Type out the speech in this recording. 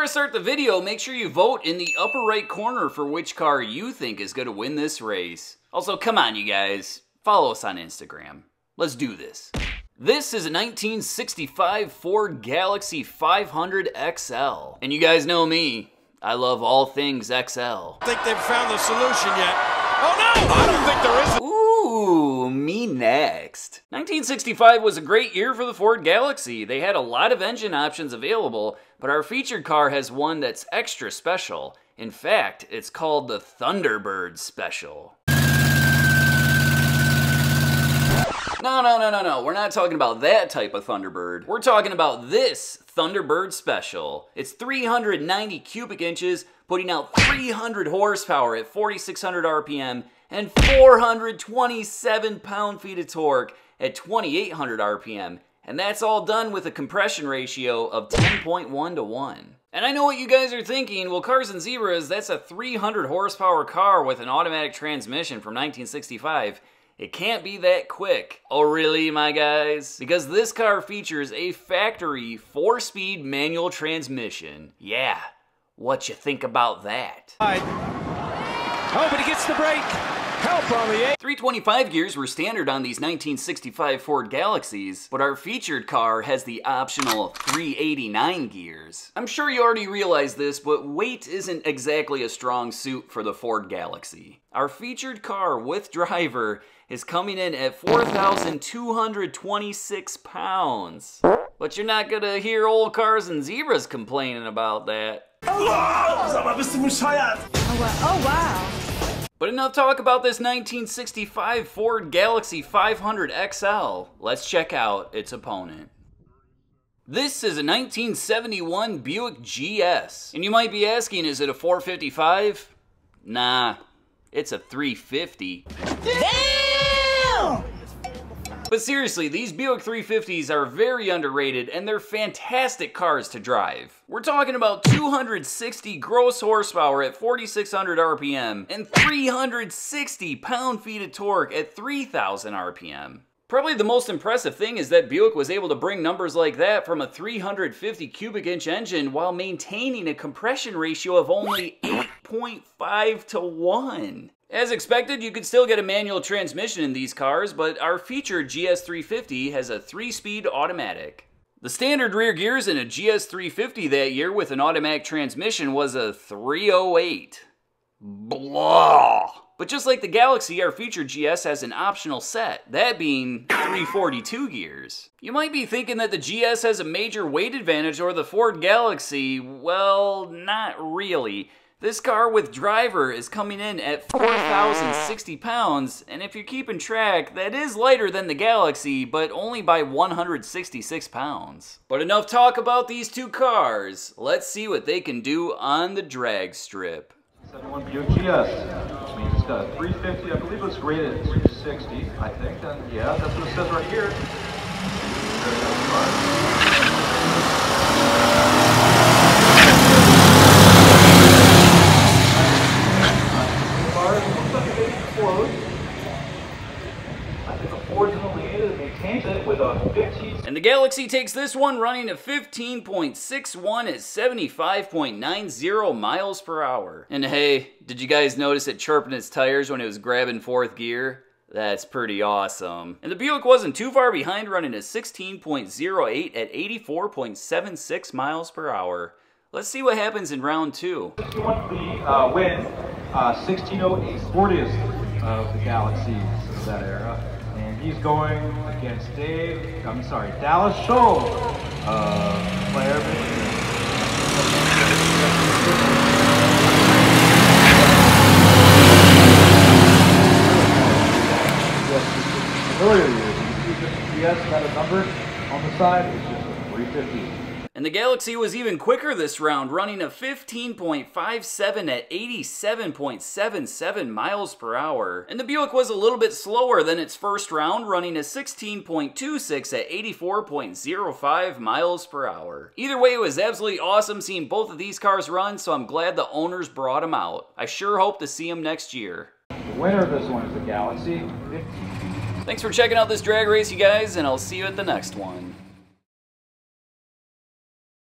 Before I start the video, make sure you vote in the upper right corner for which car you think is going to win this race. Also, come on you guys, follow us on Instagram. Let's do this. This is a 1965 Ford Galaxie 500 XL. And you guys know me, I love all things XL. I think they've found the solution yet. Oh no! I don't think there is. Ooh, me next. 1965 was a great year for the Ford Galaxie. They had a lot of engine options available, but our featured car has one that's extra special. In fact, it's called the Thunderbird Special. No, we're not talking about that type of Thunderbird. We're talking about this Thunderbird Special. It's 390 cubic inches, putting out 300 horsepower at 4,600 RPM and 427 pound-feet of torque at 2,800 RPM. And that's all done with a compression ratio of 10.1 to 1. And I know what you guys are thinking, well, Cars and Zebras, that's a 300 horsepower car with an automatic transmission from 1965. It can't be that quick. Oh really, my guys? Because this car features a factory 4-speed manual transmission. Yeah, what you think about that? Oh, but he gets the brake. Help on the 325 gears were standard on these 1965 Ford Galaxies, but our featured car has the optional 389 gears. I'm sure you already realize this, but weight isn't exactly a strong suit for the Ford Galaxie. Our featured car with driver is coming in at 4,226 pounds. But you're not gonna hear old Cars and Zebras complaining about that. Oh wow. But enough talk about this 1965 Ford Galaxie 500 XL. Let's check out its opponent. This is a 1971 Buick GS. And you might be asking, is it a 455? Nah, it's a 350. Damn! But seriously, these Buick 350s are very underrated and they're fantastic cars to drive. We're talking about 260 gross horsepower at 4,600 RPM and 360 pound-feet of torque at 3,000 RPM. Probably the most impressive thing is that Buick was able to bring numbers like that from a 350 cubic inch engine while maintaining a compression ratio of only 8.5 to 1. As expected, you could still get a manual transmission in these cars, but our featured GS 350 has a 3-speed automatic. The standard rear gears in a GS 350 that year with an automatic transmission was a 308. Blah! But just like the Galaxie, our featured GS has an optional set, that being 342 gears. You might be thinking that the GS has a major weight advantage over the Ford Galaxie. Well, not really. This car with driver is coming in at 4,060 pounds, and if you're keeping track, that is lighter than the Galaxie, but only by 166 pounds. But enough talk about these two cars. Let's see what they can do on the drag strip. 71 Buick GS, which means it's got a 350, I believe it's rated at 260, I think, and yeah, that's what it says right here. And the Galaxie takes this one running at 15.61 at 75.90 miles per hour. And hey, did you guys notice it chirping its tires when it was grabbing 4th gear? That's pretty awesome. And the Buick wasn't too far behind, running at 16.08 at 84.76 miles per hour. Let's see what happens in round 2. This one the win 1608 40th of the Galaxies of that era. And he's going against Dallas Scholl of Player Michigan. Earlier years, you can see just GS got a number on the side, it's just a 350. And the Galaxie was even quicker this round, running a 15.57 at 87.77 miles per hour. And the Buick was a little bit slower than its first round, running a 16.26 at 84.05 miles per hour. Either way, it was absolutely awesome seeing both of these cars run, so I'm glad the owners brought them out. I sure hope to see them next year. The winner of this one is the Galaxie. Thanks for checking out this drag race, you guys, and I'll see you at the next one.